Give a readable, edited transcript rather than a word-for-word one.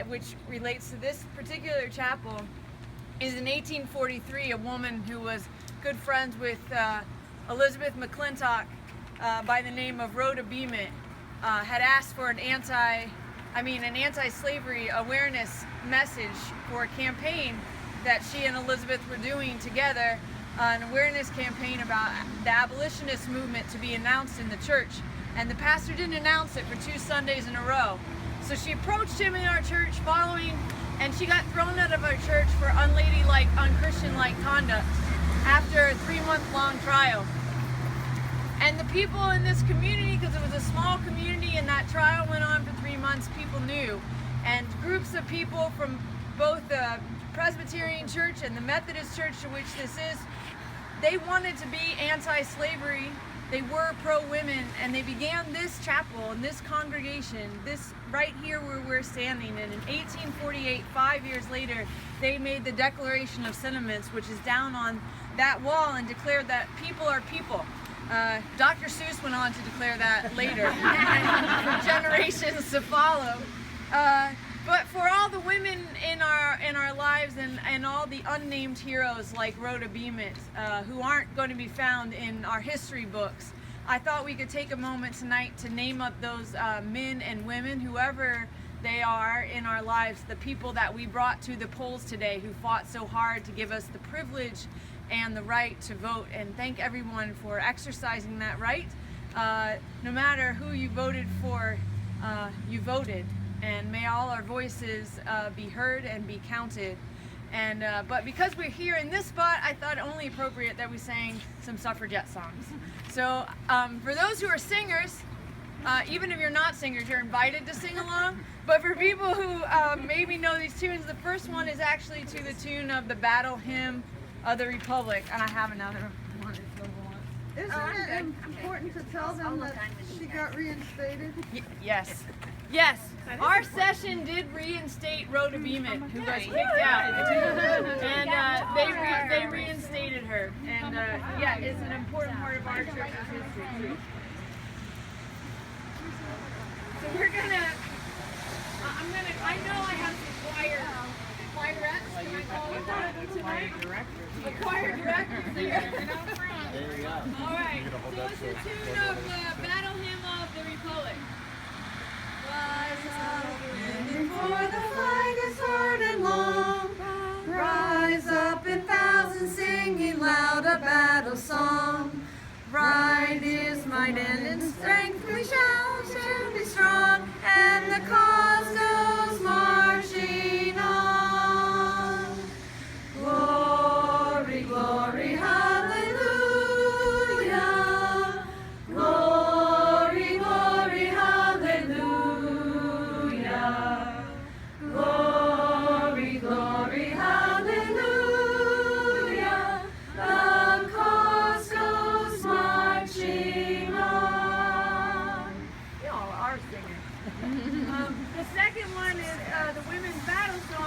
which relates to this particular chapel, is in 1843, a woman who was good friends with Elizabeth McClintock by the name of Rhoda Beamont had asked for an anti-slavery awareness message for a campaign that she and Elizabeth were doing together, an awareness campaign about the abolitionist movement to be announced in the church. And the pastor didn't announce it for 2 Sundays in a row. So she approached him in our church and she got thrown out of our church for unladylike, unchristian-like conduct after a 3-month-long trial. And the people in this community, because it was a small community and that trial went on for 3 months, people knew. And groups of people from both the Presbyterian Church and the Methodist Church to which this is, they wanted to be anti-slavery. They were pro-women, and they began this chapel and this congregation, this right here where we're standing. And in 1848, 5 years later, they made the Declaration of Sentiments, which is down on that wall, and declared that people are people. Dr. Seuss went on to declare that later, and for generations to follow. But for all the women in our lives and all the unnamed heroes like Rhoda Beamont, who aren't going to be found in our history books, I thought we could take a moment tonight to name up those men and women, whoever they are in our lives, the people that we brought to the polls today who fought so hard to give us the privilege and the right to vote, and thank everyone for exercising that right. No matter who you voted for, you voted. And may all our voices be heard and be counted. And but because we're here in this spot, I thought it only appropriate that we sang some suffragette songs. So for those who are singers, even if you're not singers, you're invited to sing along. But for people who maybe know these tunes, the first one is actually to the tune of the Battle Hymn of the Republic. And I have another one. Isn't it important to tell them that she got reinstated? Yes. Yes, our session did reinstate Rhoda Beamont, who was kicked out, and they reinstated her, and yeah, it's an important part of our church's history too. So we're gonna, I know I have some choirettes, can I call it that tonight? The choir directors here. There you go. All right, so it's the tune of the Battle Hymn of the Republic. And for the fight is hard and long, rise up in thousands singing loud a battle song. Right is might and in strength we shall be strong, and the cause